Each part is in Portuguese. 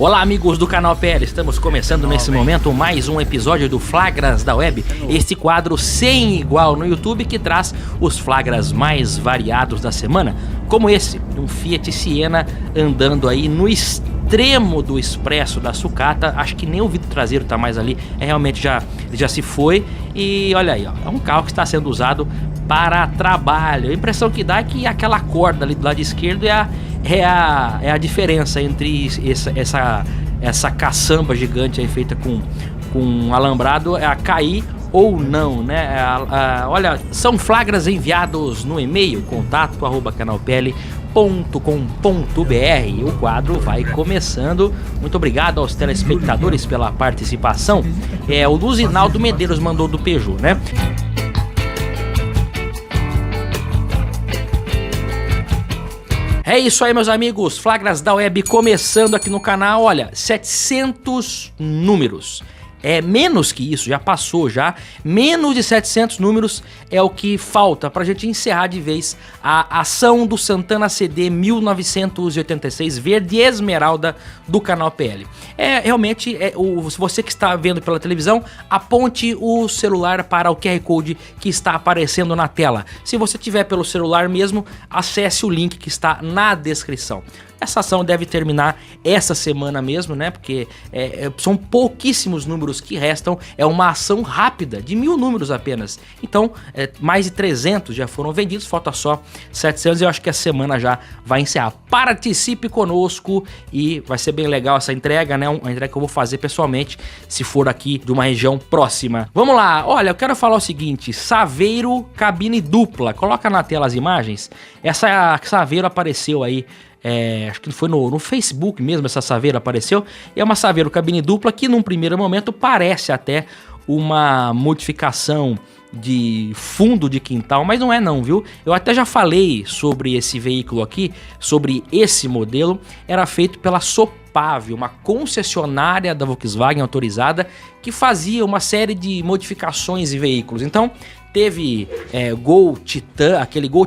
Olá amigos do canal PL, estamos começando nesse momento mais um episódio do Flagras da Web, este quadro sem igual no YouTube que traz os flagras mais variados da semana, como esse, um Fiat Siena andando aí no extremo do expresso da sucata. Acho que nem o vidro traseiro tá mais ali, realmente já se foi. E olha aí, ó, é um carro que está sendo usado para trabalho. A impressão que dá é que aquela corda ali do lado esquerdo é a diferença entre essa caçamba gigante aí feita com alambrado a cair ou não, né? Olha, são flagras enviados no e-mail contato@canalpl.com.br. O quadro vai começando. Muito obrigado aos telespectadores pela participação. O Luzinaldo Medeiros mandou do Peugeot, né? É isso aí, meus amigos, flagras da web começando aqui no canal. Olha, 700 números. É menos que isso, já passou já. Menos de 700 números é o que falta pra gente encerrar de vez a ação do Santana CD 1986 verde esmeralda do canal PL. Realmente, se você que está vendo pela televisão, aponte o celular para o QR Code que está aparecendo na tela. Se você tiver pelo celular mesmo, acesse o link que está na descrição. Essa ação deve terminar essa semana mesmo, né? Porque são pouquíssimos números que restam. É uma ação rápida, de 1000 números apenas. Então, mais de 300 já foram vendidos, falta só 700 e eu acho que a semana já vai encerrar. Participe conosco e vai ser bem legal essa entrega, né? Uma entrega que eu vou fazer pessoalmente, se for aqui de uma região próxima. Vamos lá, olha, eu quero falar o seguinte, Saveiro cabine dupla. Coloca na tela as imagens. Essa Saveiro apareceu aí, acho que foi no Facebook mesmo, essa Saveiro apareceu. E é uma Saveiro cabine dupla que num primeiro momento parece até uma modificação de fundo de quintal, mas não é não, viu? Eu até já falei sobre esse veículo aqui, sobre esse modelo. Era feito pela Sopave, uma concessionária da Volkswagen autorizada que fazia uma série de modificações em veículos. Então teve Gol Titan, aquele Gol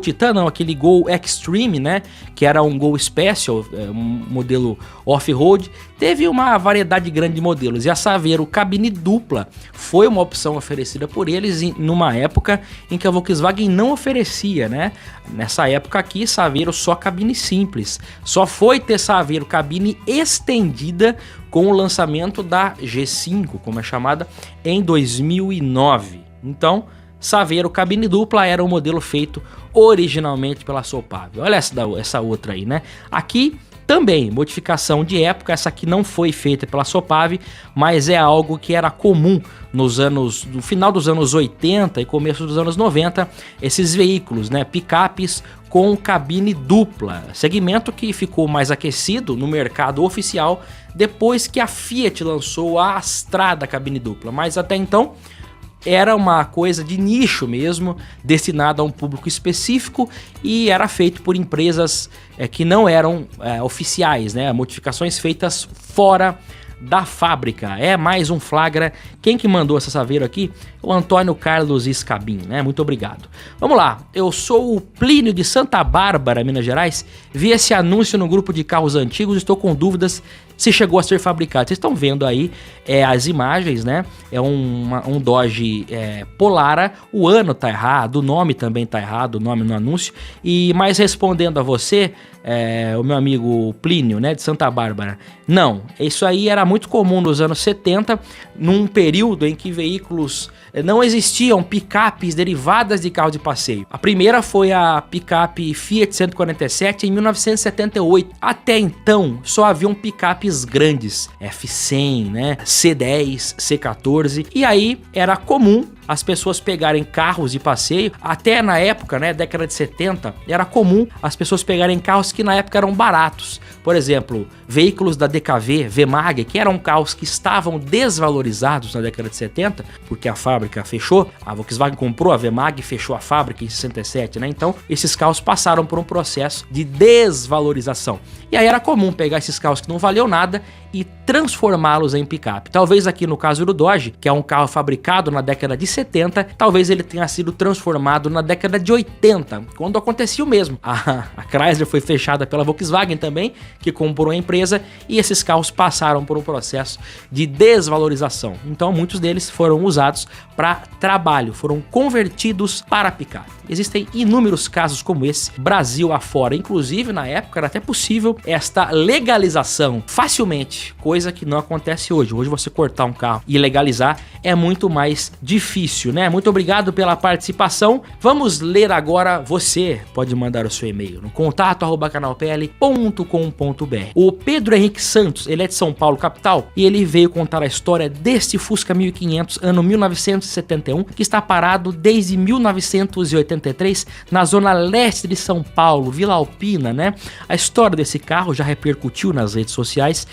Extreme, né? Que era um Gol Special, um modelo off-road. Teve uma variedade grande de modelos. E a Saveiro cabine dupla foi uma opção oferecida por eles numa época em que a Volkswagen não oferecia, né? Nessa época aqui, Saveiro só cabine simples. Só foi ter Saveiro cabine estendida com o lançamento da G5, como é chamada, em 2009. Então, Saveiro cabine dupla era um modelo feito originalmente pela Sopave. Olha essa outra aí, né? Aqui também, modificação de época. Essa aqui não foi feita pela Sopave, mas é algo que era comum no final dos anos 80 e começo dos anos 90, esses veículos, né? Picapes com cabine dupla. Segmento que ficou mais aquecido no mercado oficial depois que a Fiat lançou a Strada cabine dupla. Mas até então era uma coisa de nicho mesmo, destinada a um público específico e era feito por empresas que não eram oficiais, né? Modificações feitas fora da fábrica. É mais um flagra. Quem que mandou essa Saveiro aqui? O Antônio Carlos Escabim, né? Muito obrigado. Vamos lá, eu sou o Plínio de Santa Bárbara, Minas Gerais. Vi esse anúncio no grupo de carros antigos, estou com dúvidas se chegou a ser fabricado. Vocês estão vendo aí as imagens, né? É um Dodge Polara. O ano tá errado, o nome também tá errado, o nome no anúncio. Mas respondendo a você, o meu amigo Plínio, né, de Santa Bárbara, não, isso aí era muito comum nos anos 70, num período em que veículos não existiam picapes derivadas de carro de passeio. A primeira foi a picape Fiat 147 em 1978. Até então, só haviam picapes grandes, F100, né, C10, C14, e aí era comum as pessoas pegarem carros de passeio. Até na época, né, década de 70, era comum as pessoas pegarem carros que na época eram baratos. Por exemplo, veículos da DKV, VMAG, que eram carros que estavam desvalorizados na década de 70, porque a fábrica fechou, a Volkswagen comprou a VMAG e fechou a fábrica em 67, né? Então, esses carros passaram por um processo de desvalorização. E aí era comum pegar esses carros que não valiam nada e transformá-los em picape. Talvez aqui no caso do Dodge, que é um carro fabricado na década de 70, talvez ele tenha sido transformado na década de 80, quando acontecia o mesmo. A Chrysler foi fechada pela Volkswagen também, que comprou a empresa, e esses carros passaram por um processo de desvalorização. Então muitos deles foram usados para trabalho, foram convertidos para picape. Existem inúmeros casos como esse, Brasil afora. Inclusive, na época, era até possível esta legalização facilmente, coisa que não acontece hoje. Hoje, você cortar um carro e legalizar é muito mais difícil, né? Muito obrigado pela participação. Vamos ler agora. Você pode mandar o seu e-mail no contato@canalpl.com.br. O Pedro Henrique Santos, ele é de São Paulo, capital, e ele veio contar a história deste Fusca 1500, ano 1971, que está parado desde 1983 na zona leste de São Paulo, Vila Alpina, né? A história desse carro já repercutiu nas redes sociais.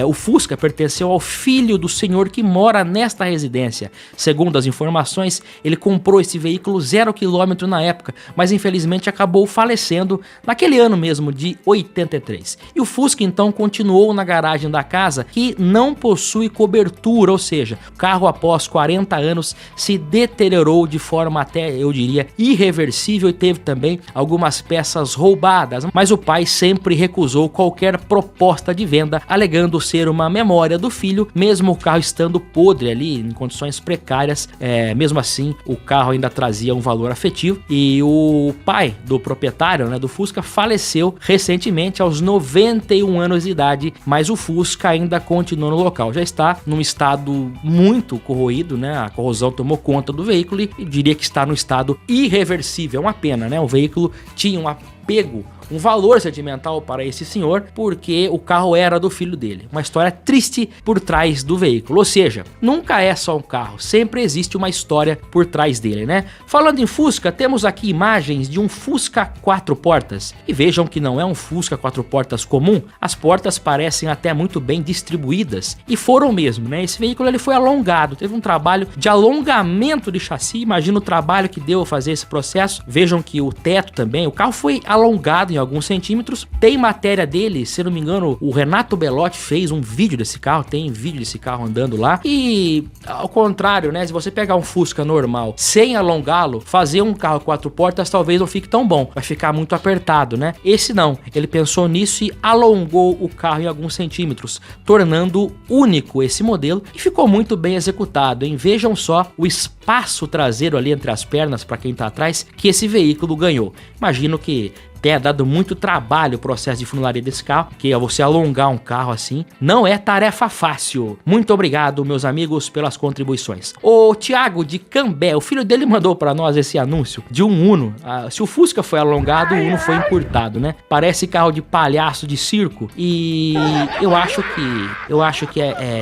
O Fusca pertenceu ao filho do senhor que mora nesta residência. Segundo as informações, ele comprou esse veículo 0 km na época, mas infelizmente acabou falecendo naquele ano mesmo de 83. E o Fusca então continuou na garagem da casa, que não possui cobertura, ou seja, o carro após 40 anos se deteriorou de forma até, eu diria, irreversível, e teve também algumas peças roubadas, mas o pai sempre recusou qualquer proposta de venda, alegando ser uma memória do filho, mesmo o carro estando podre ali, em condições precárias. Mesmo assim, o carro ainda trazia um valor afetivo, e o pai do proprietário, né, do Fusca, faleceu recentemente aos 91 anos de idade, mas o Fusca ainda continua no local. Já está num estado muito corroído, né? A corrosão tomou conta do veículo e diria que está no estado irreversível. É uma pena, né? O veículo tinha um apego, um valor sentimental para esse senhor, porque o carro era do filho dele. Uma história triste por trás do veículo, ou seja, nunca é só um carro, sempre existe uma história por trás dele, né? Falando em Fusca, temos aqui imagens de um Fusca 4 portas, e vejam que não é um Fusca 4 portas comum. As portas parecem até muito bem distribuídas, e foram mesmo, né? Esse veículo ele foi alongado, teve um trabalho de alongamento de chassi. Imagina o trabalho que deu fazer esse processo. Vejam que o teto também, o carro foi alongado em alguns centímetros. Tem matéria dele, se não me engano, o Renato Bellotti fez um vídeo desse carro, tem vídeo desse carro andando lá. E ao contrário, né, se você pegar um Fusca normal sem alongá-lo, fazer um carro 4 portas talvez não fique tão bom, vai ficar muito apertado, né? Esse não, ele pensou nisso e alongou o carro em alguns centímetros, tornando único esse modelo, e ficou muito bem executado, hein? Vejam só o espaço traseiro ali entre as pernas para quem tá atrás que esse veículo ganhou. Imagino que tenha dado muito trabalho o processo de funilaria desse carro, que você alongar um carro assim não é tarefa fácil. Muito obrigado, meus amigos, pelas contribuições. O Thiago de Cambé, o filho dele mandou para nós esse anúncio de um Uno. Se o Fusca foi alongado, o Uno foi encurtado, né? Parece carro de palhaço de circo, e eu acho que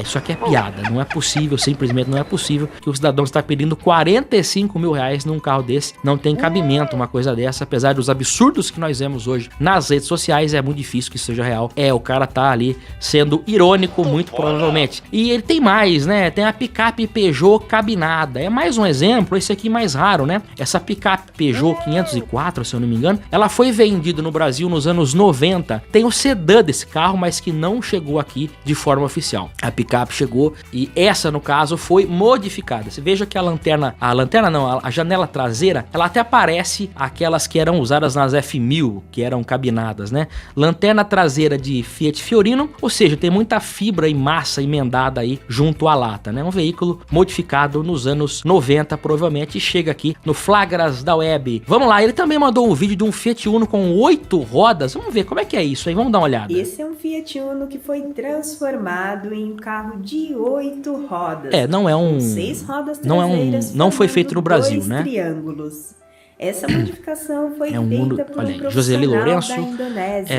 isso aqui é piada. Não é possível, simplesmente não é possível que o cidadão está pedindo 45 mil reais num carro desse. Não tem cabimento uma coisa dessa, apesar dos absurdos que nós vemos hoje nas redes sociais, é muito difícil que isso seja real. O cara tá ali sendo irônico, muito provavelmente. E ele tem mais, né? Tem a picape Peugeot cabinada. É mais um exemplo, esse aqui mais raro, né? Essa picape Peugeot 504, se eu não me engano, ela foi vendida no Brasil nos anos 90. Tem o sedã desse carro, mas que não chegou aqui de forma oficial. A picape chegou e essa, no caso, foi modificada. Você veja que a janela traseira, ela até parece aquelas que eram usadas nas F1000, que eram cabinadas, né? Lanterna traseira de Fiat Fiorino, ou seja, tem muita fibra e massa emendada aí junto à lata, né? Um veículo modificado nos anos 90, provavelmente, e chega aqui no Flagras da Web. Vamos lá, ele também mandou um vídeo de um Fiat Uno com 8 rodas. Vamos ver como é que é isso aí, vamos dar uma olhada. Esse é um Fiat Uno que foi transformado em um carro de 8 rodas. Não é um... 6 rodas traseiras, não foi feito no Brasil, 2 né? Triângulos. Essa modificação foi um feita por um Joseli profissional Lourenço, da Indonésia,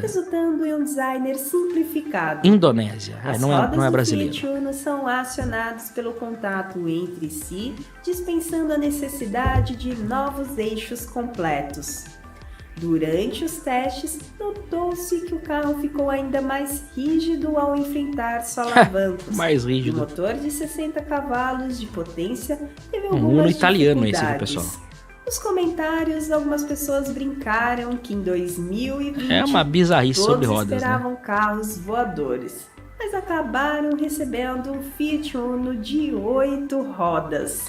resultando em um designer simplificado. Indonésia, não é brasileiro. As rodas do Fiat Uno são acionadas pelo contato entre si, dispensando a necessidade de novos eixos completos. Durante os testes, notou-se que o carro ficou ainda mais rígido ao enfrentar solavancos. Mais rígido. O motor de 60 cavalos de potência teve algumas Uno italiano esse, dificuldades. pessoal. Nos comentários, algumas pessoas brincaram que em 2020 é uma bizarrice sobre todos rodas, esperavam né? carros voadores. mas acabaram recebendo um Fiat Uno de 8 rodas.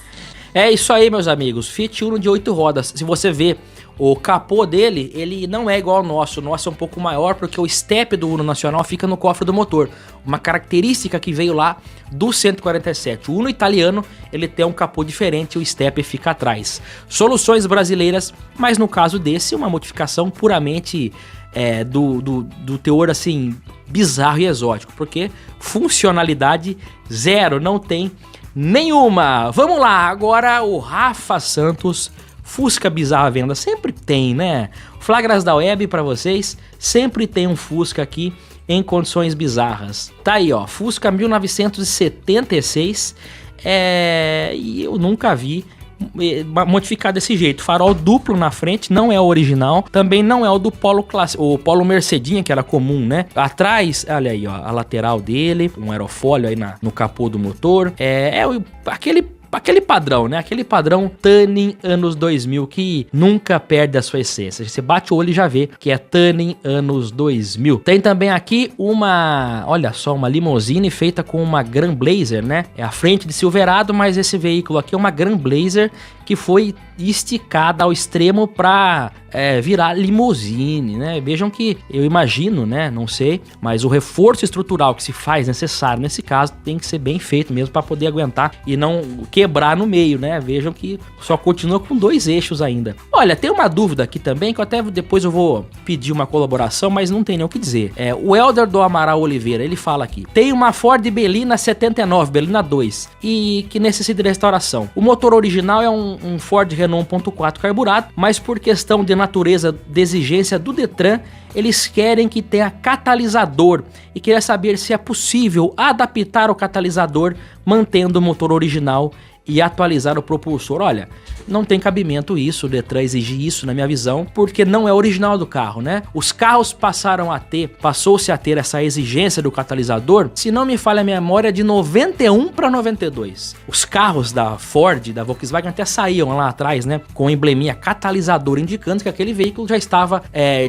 É isso aí, meus amigos, Fiat Uno de 8 rodas. Se você vê o capô dele, ele não é igual ao nosso. O nosso é um pouco maior porque o step do Uno Nacional fica no cofre do motor. Uma característica que veio lá do 147. O Uno italiano, ele tem um capô diferente, o step fica atrás. Soluções brasileiras, mas no caso desse, uma modificação puramente do teor assim bizarro e exótico, porque funcionalidade zero, não tem nenhuma. Vamos lá, agora o Rafa Santos, Fusca bizarro à venda, sempre tem, né? Flagras da Web pra vocês, sempre tem um Fusca aqui em condições bizarras. Tá aí, ó, Fusca 1976, e eu nunca vi modificado desse jeito. Farol duplo na frente, não é o original, também não é o do Polo clássico, o Polo Mercedinha, que era comum, né? Atrás, olha aí, ó, a lateral dele, um aerofólio aí no capô do motor, aquele padrão, né? Aquele padrão Tunning anos 2000 que nunca perde a sua essência. Você bate o olho e já vê que é Tunning anos 2000. Tem também aqui olha só, uma limousine feita com uma Grand Blazer, né? É a frente de Silverado, mas esse veículo aqui é uma Grand Blazer que foi esticada ao extremo para virar limousine, né? Vejam que eu imagino, né? Não sei, mas o reforço estrutural que se faz necessário nesse caso tem que ser bem feito mesmo para poder aguentar e não quebrar no meio, né? Vejam que só continua com 2 eixos ainda. Olha, tem uma dúvida aqui também que até depois eu vou pedir uma colaboração, mas não tem nem o que dizer. O Helder do Amaral Oliveira, ele fala aqui: tem uma Ford Belina 79, Belina 2, e que necessita de restauração. O motor original é um Ford Renault 1.4 carburado, mas por questão de natureza de exigência do Detran, eles querem que tenha catalisador e queria saber se é possível adaptar o catalisador mantendo o motor original e atualizar o propulsor. Olha, não tem cabimento isso, o Detran exigir isso na minha visão, porque não é original do carro, né? Os carros passou-se a ter essa exigência do catalisador, se não me falha a memória, de 91 para 92. Os carros da Ford, da Volkswagen até saíam lá atrás, né? Com o embleminha catalisador, indicando que aquele veículo já estava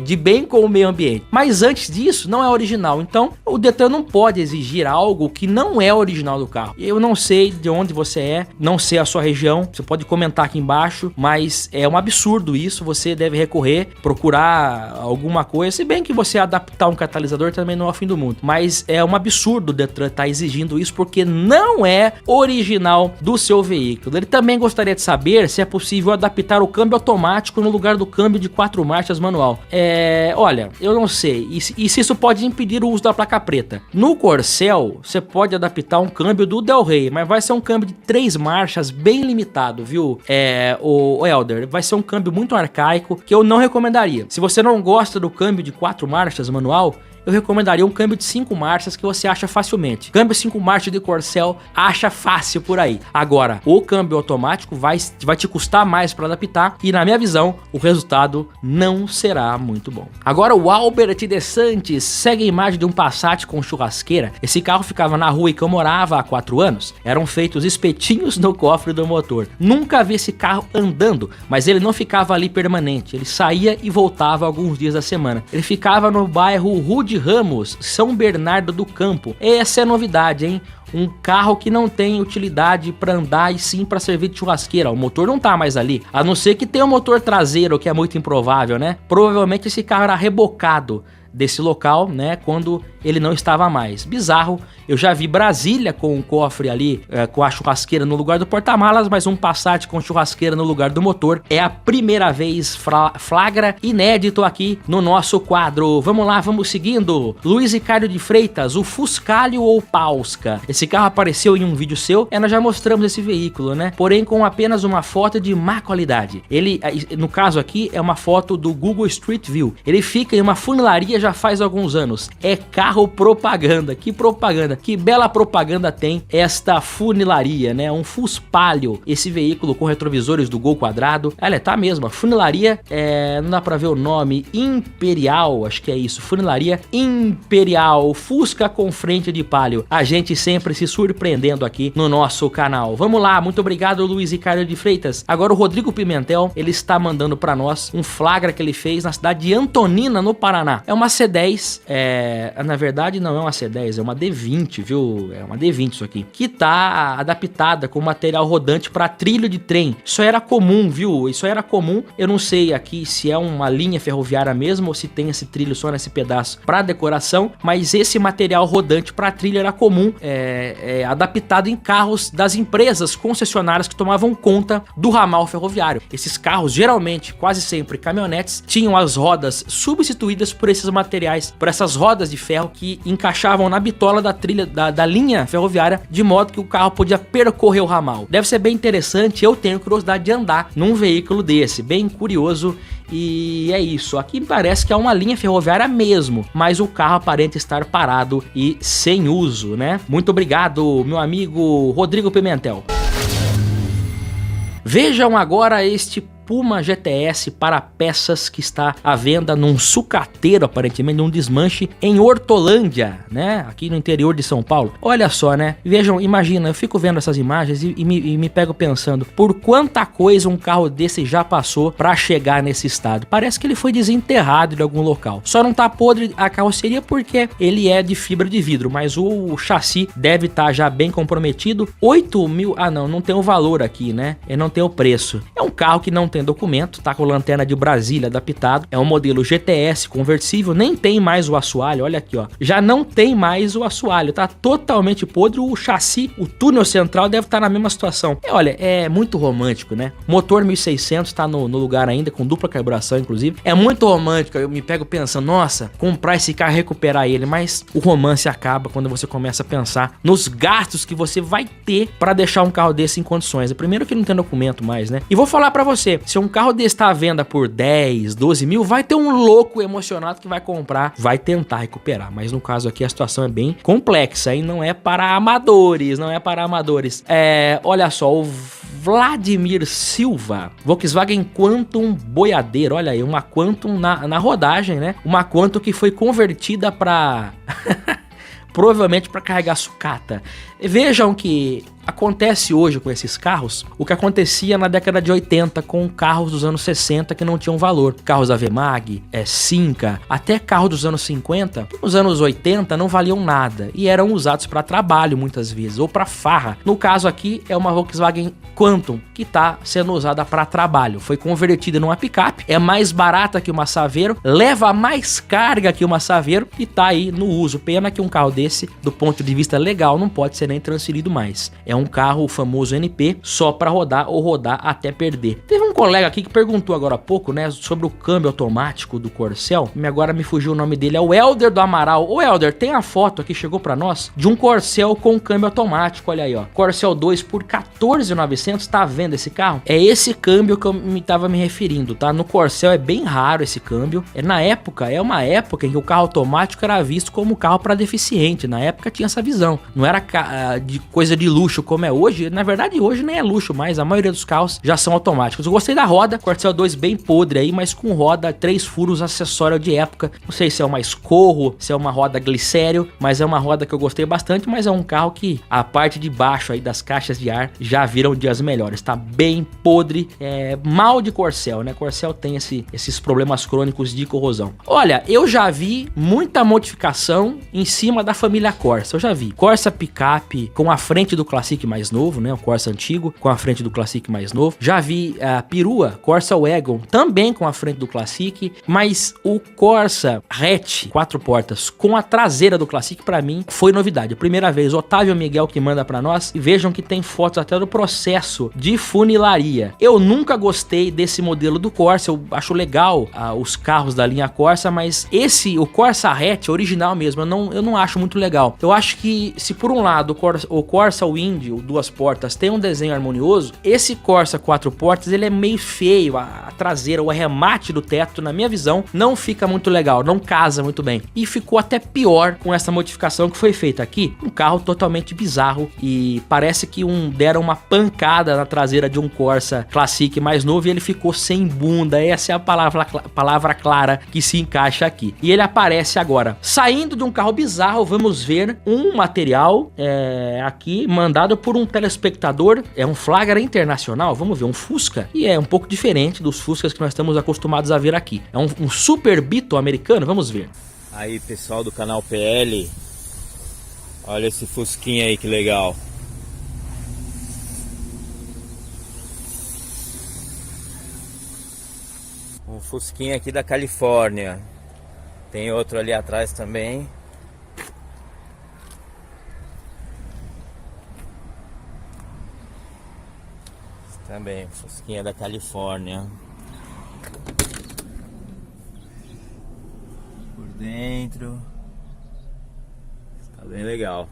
de bem com o meio ambiente. Mas antes disso, não é original. Então, o Detran não pode exigir algo que não é original do carro. Eu não sei de onde você é, não sei a sua região, você pode comentar aqui embaixo, mas é um absurdo isso, você deve recorrer, procurar alguma coisa, se bem que você adaptar um catalisador também não é o fim do mundo, mas é um absurdo o Detran estar exigindo isso porque não é original do seu veículo. Ele também gostaria de saber se é possível adaptar o câmbio automático no lugar do câmbio de 4 marchas manual. Olha, eu não sei, e se isso pode impedir o uso da placa preta. No Corcel, você pode adaptar um câmbio do Del Rey, mas vai ser um câmbio de 3 marchas bem limitado, viu? O Helder, vai ser um câmbio muito arcaico que eu não recomendaria. Se você não gosta do câmbio de 4 marchas manual, eu recomendaria um câmbio de 5 marchas que você acha facilmente. Câmbio 5 marchas de Corcel acha fácil por aí. Agora, o câmbio automático vai te custar mais para adaptar e, na minha visão, o resultado não será muito bom. Agora, o Albert de Santos segue a imagem de um Passat com churrasqueira. Esse carro ficava na rua em que eu morava há 4 anos. Eram feitos espetinhos no cofre do motor. Nunca vi esse carro andando, mas ele não ficava ali permanente. Ele saía e voltava alguns dias da semana. Ele ficava no bairro Rude Ramos, São Bernardo do Campo. Essa é a novidade, hein? Um carro que não tem utilidade para andar e sim para servir de churrasqueira. O motor não tá mais ali, a não ser que tenha um motor traseiro, que é muito improvável, né? Provavelmente esse carro era rebocado desse local, né, quando ele não estava mais. Bizarro. Eu já vi Brasília com um cofre ali, com a churrasqueira no lugar do porta-malas, mas um Passat com churrasqueira no lugar do motor é a primeira vez. Flagra inédito aqui no nosso quadro. Vamos lá, vamos seguindo. Luiz Ricardo de Freitas, o Fuscalho ou Pausca? Esse carro apareceu em um vídeo seu, nós já mostramos esse veículo, né? Porém com apenas uma foto de má qualidade. Ele, no caso aqui, é uma foto do Google Street View. Ele fica em uma funilaria já faz alguns anos. É carro propaganda. Que propaganda, que bela propaganda tem esta funilaria, né? Um Fuspalio, esse veículo com retrovisores do Gol quadrado. Olha, tá mesmo, a funilaria, não dá pra ver o nome, Imperial, acho que é isso, funilaria Imperial, Fusca com frente de Palio. A gente sempre se surpreendendo aqui no nosso canal. Vamos lá, muito obrigado, Luiz Ricardo de Freitas. Agora o Rodrigo Pimentel, ele está mandando pra nós um flagra que ele fez na cidade de Antonina, no Paraná. É uma C10, na verdade não é uma C10, é uma D20, viu? É uma D20 isso aqui. Que tá adaptada com material rodante para trilho de trem. Isso era comum, viu? Isso era comum. Eu não sei aqui se é uma linha ferroviária mesmo ou se tem esse trilho só nesse pedaço para decoração, mas esse material rodante para trilho era comum, adaptado em carros das empresas concessionárias que tomavam conta do ramal ferroviário. Esses carros, geralmente, quase sempre caminhonetes, tinham as rodas substituídas por esses materiais, por essas rodas de ferro que encaixavam na bitola da trilha da linha ferroviária, de modo que o carro podia percorrer o ramal. Deve ser bem interessante, eu tenho curiosidade de andar num veículo desse, bem curioso. E é isso, aqui parece que é uma linha ferroviária mesmo, mas o carro aparenta estar parado e sem uso, né? Muito obrigado, meu amigo Rodrigo Pimentel. Vejam agora este Puma GTS para peças que está à venda num sucateiro, aparentemente num desmanche em Hortolândia, né? Aqui no interior de São Paulo. Olha só, né? Vejam, imagina, eu fico vendo essas imagens e me pego pensando por quanta coisa um carro desse já passou para chegar nesse estado. Parece que ele foi desenterrado de algum local. Só não tá podre a carroceria porque ele é de fibra de vidro, mas o chassi deve estar já bem comprometido. 8 mil, não tem o valor aqui, né? Ele não tem o preço. É um carro que não tem documento, tá com lanterna de Brasília adaptado, é um modelo GTS conversível, nem tem mais o assoalho, olha aqui ó, já não tem mais o assoalho, tá totalmente podre, o chassi, o túnel central deve estar na mesma situação. Olha, é muito romântico, né? Motor 1600 tá no lugar ainda, com dupla carburação inclusive, é muito romântico, eu me pego pensando, nossa, comprar esse carro e recuperar ele, mas o romance acaba quando você começa a pensar nos gastos que você vai ter para deixar um carro desse em condições. Primeiro que não tem documento mais, né? E vou falar para você, se um carro desse tá à venda por 10, 12 mil, vai ter um louco emocionado que vai comprar, vai tentar recuperar. Mas no caso aqui a situação é bem complexa, e não é para amadores, olha só, o Vladimir Silva, Volkswagen Quantum boiadeiro, olha aí, uma Quantum na rodagem, né? Uma Quantum que foi convertida para... provavelmente para carregar sucata. Vejam que acontece hoje com esses carros o que acontecia na década de 80 com carros dos anos 60 que não tinham valor. Carros Avemag, Cinca, até carros dos anos 50, nos anos 80 não valiam nada e eram usados para trabalho muitas vezes, ou para farra. No caso aqui é uma Volkswagen Quantum que está sendo usada para trabalho. Foi convertida numa picape, é mais barata que uma Saveiro, leva mais carga que uma Saveiro e tá aí no uso. Pena que um carro desse, do ponto de vista legal, não pode ser nem transferido mais. É um carro, o famoso NP, só para rodar ou rodar até perder. Teve um colega aqui que perguntou agora há pouco, né, sobre o câmbio automático do Corcel. Agora me fugiu o nome dele, é o Helder do Amaral. Ô Helder, tem a foto aqui, chegou para nós, de um Corcel com câmbio automático, olha aí ó. Corcel 2 por 14.900, tá vendo esse carro? É esse câmbio que eu tava me referindo, tá? No Corcel é bem raro esse câmbio. É uma época em que o carro automático era visto como carro para deficiente. Na época tinha essa visão. Não era de coisa de luxo como é hoje. Na verdade hoje nem é luxo mais, a maioria dos carros já são automáticos. Eu gostei da roda, Corcel 2 bem podre aí, mas com roda 3 furos, acessório de época. Não sei se é uma Escorro, se é uma roda glicério, mas é uma roda que eu gostei bastante, mas é um carro que a parte de baixo aí das caixas de ar já viram dias melhores. Tá bem podre, mal de Corcel, né? Corcel tem esses problemas crônicos de corrosão. Olha, eu já vi muita modificação em cima da família Corsa. Eu já vi Corsa picape com a frente do Classic mais novo, né? O Corsa antigo com a frente do Classic mais novo. Já vi a perua Corsa Wagon também com a frente do Classic, mas o Corsa hatch 4 portas com a traseira do Classic pra mim foi novidade. A primeira vez, Otávio Miguel que manda pra nós, e vejam que tem fotos até do processo de funilaria. Eu nunca gostei desse modelo do Corsa, eu acho legal os carros da linha Corsa, mas o Corsa hatch original mesmo, eu não acho muito legal. Eu acho que se por um lado o Corsa Wind, o 2 portas, tem um desenho harmonioso, esse Corsa 4 portas ele é meio feio, a traseira, o arremate do teto, na minha visão, não fica muito legal, não casa muito bem. E ficou até pior com essa modificação que foi feita aqui, um carro totalmente bizarro e parece que deram uma pancada na traseira de um Corsa Classic mais novo e ele ficou sem bunda. Essa é a palavra clara que se encaixa aqui. E ele aparece agora saindo de um carro bizarro. Vamos ver um material aqui mandado por um telespectador, é um Flagra internacional, vamos ver, um Fusca, e é um pouco diferente dos Fuscas que nós estamos acostumados a ver aqui. É um Super Beetle americano, vamos ver. Aí, pessoal do canal PL, olha esse fusquinha aí, que legal. Um fusquinha aqui da Califórnia. Tem outro ali atrás também. Também, fusquinha da Califórnia. Por dentro. Tá bem legal.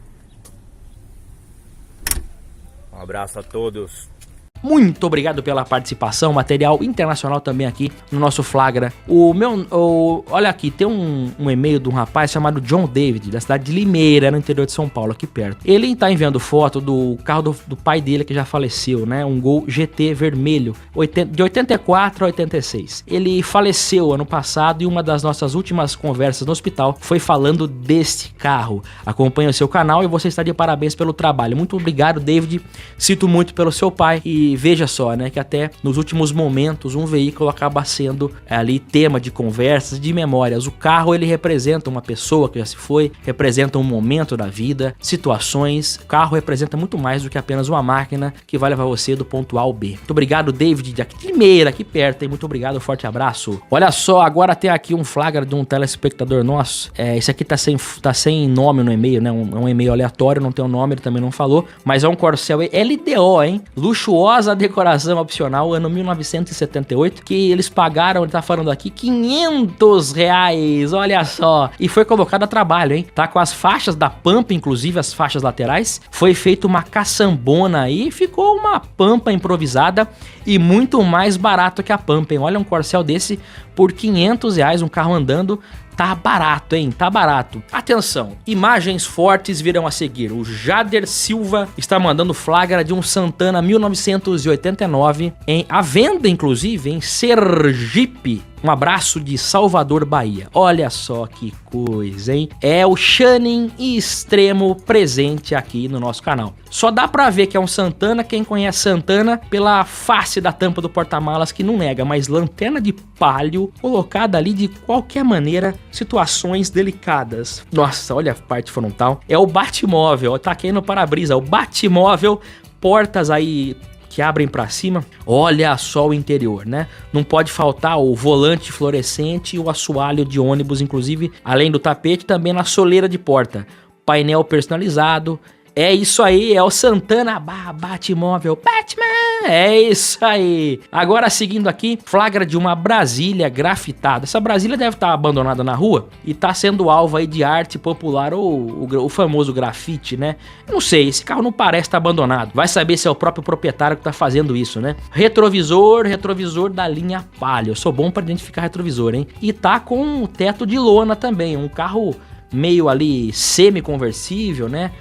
Um abraço a todos. Muito obrigado pela participação, material internacional também aqui no nosso Flagra. Olha aqui, tem um e-mail de um rapaz chamado John David, da cidade de Limeira, no interior de São Paulo, aqui perto. Ele tá enviando foto do carro do pai dele, que já faleceu, né? Um Gol GT vermelho, de 84 a 86. Ele faleceu ano passado e uma das nossas últimas conversas no hospital foi falando deste carro. Acompanhe o seu canal e você está de parabéns pelo trabalho. Muito obrigado, David. Sinto muito pelo seu pai e veja só, né, que até nos últimos momentos um veículo acaba sendo ali tema de conversas, de memórias. O carro, ele representa uma pessoa que já se foi, representa um momento da vida, situações. O carro representa muito mais do que apenas uma máquina que vai levar você do ponto A ao B. Muito obrigado, David, de aqui Limeira, aqui perto, hein? Muito obrigado, um forte abraço. Olha só, agora tem aqui um flagra de um telespectador nosso. Esse aqui tá sem nome no e-mail, né? É um e-mail aleatório, não tem o nome, ele também não falou, mas é um Corcel LDO, hein? Luxuosa decoração opcional, ano 1978, que eles pagaram, ele tá falando aqui, R$500, olha só, e foi colocado a trabalho, hein? Tá com as faixas da Pampa, inclusive as faixas laterais, foi feita uma caçambona aí, ficou uma Pampa improvisada e muito mais barato que a Pampa, hein? Olha um Corcel desse por R$500, um carro andando. Tá barato, hein? Tá barato. Atenção, imagens fortes virão a seguir. O Jader Silva está mandando flagra de um Santana 1989 à venda, inclusive, em Sergipe. Um abraço de Salvador, Bahia. Olha só que coisa, hein? É o Shining extremo presente aqui no nosso canal. Só dá pra ver que é um Santana, quem conhece Santana, pela face da tampa do porta-malas, que não nega, mas lanterna de palio colocada ali de qualquer maneira, situações delicadas. Nossa, olha a parte frontal. É o Batmóvel, tá aqui no para-brisa, o Batmóvel, portas aí que abrem pra cima. Olha só o interior, né? Não pode faltar o volante fluorescente e o assoalho de ônibus, inclusive, além do tapete, também na soleira de porta. Painel personalizado. É isso aí, é o Santana Batmóvel. Batman! É isso aí. Agora, seguindo aqui, flagra de uma Brasília grafitada. Essa Brasília deve estar abandonada na rua e tá sendo alvo aí de arte popular, ou o famoso grafite, né? Eu não sei, esse carro não parece estar abandonado. Vai saber se é o próprio proprietário que tá fazendo isso, né? Retrovisor da linha Palio. Eu sou bom pra identificar retrovisor, hein? E tá com o teto de lona também, um carro meio ali semi-conversível, né?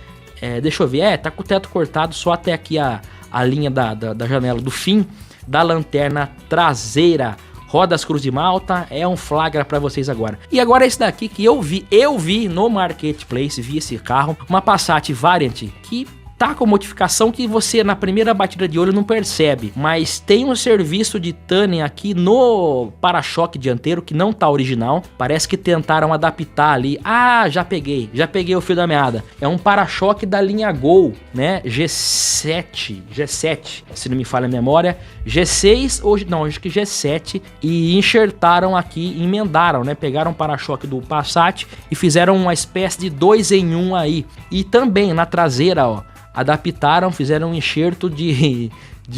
Deixa eu ver, tá com o teto cortado só até aqui a linha da janela do fim da lanterna traseira. Rodas Cruz de Malta, é um flagra pra vocês agora. E agora esse daqui que eu vi no Marketplace, vi esse carro, uma Passat Variant que tá com modificação que você na primeira batida de olho não percebe, mas tem um serviço de tuning aqui no para-choque dianteiro que não tá original, parece que tentaram adaptar ali. Já peguei o fio da meada. É um para-choque da linha Gol, né? G7, se não me falha a memória, G6, acho que G7, e enxertaram aqui, emendaram, né? Pegaram o para-choque do Passat e fizeram uma espécie de 2 em 1 aí. E também na traseira, ó, adaptaram, fizeram um enxerto de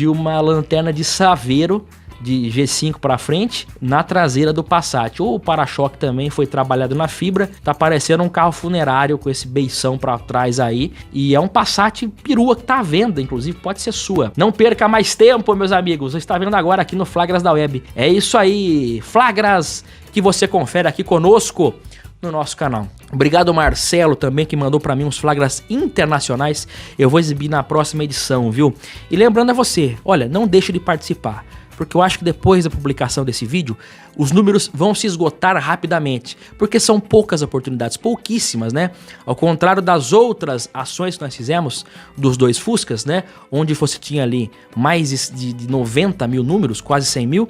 uma lanterna de saveiro de G5 para frente na traseira do Passat. O para-choque também foi trabalhado na fibra, tá parecendo um carro funerário com esse beição para trás aí, e é um Passat perua que tá à venda, inclusive pode ser sua. Não perca mais tempo, meus amigos, você está vendo agora aqui no Flagras da Web. É isso aí, flagras que você confere aqui conosco no nosso canal. Obrigado, Marcelo, também, que mandou pra mim uns flagras internacionais. Eu vou exibir na próxima edição, viu? E lembrando a você, olha, não deixe de participar, porque eu acho que depois da publicação desse vídeo, os números vão se esgotar rapidamente, porque são poucas oportunidades, pouquíssimas, né? Ao contrário das outras ações que nós fizemos, dos 2 Fuscas, né? Onde você tinha ali mais de 90 mil números, quase 100 mil,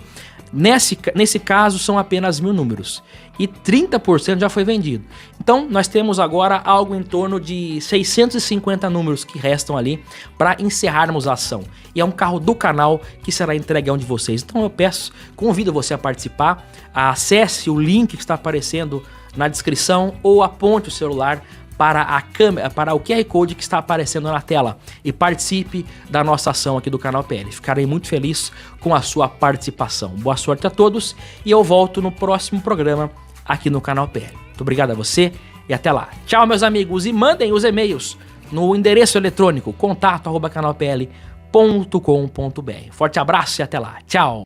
nesse caso são apenas 1000 números e 30% já foi vendido. Então nós temos agora algo em torno de 650 números que restam ali para encerrarmos a ação. E é um carro do canal que será entregue a um de vocês. Então eu convido você a participar, acesse o link que está aparecendo na descrição ou aponte o celular para a câmera, para o QR Code que está aparecendo na tela e participe da nossa ação aqui do canal PL. Ficarei muito feliz com a sua participação. Boa sorte a todos e eu volto no próximo programa aqui no canal PL. Muito obrigado a você e até lá. Tchau, meus amigos, e mandem os e-mails no endereço eletrônico contato@canalpl.com.br. Forte abraço e até lá. Tchau.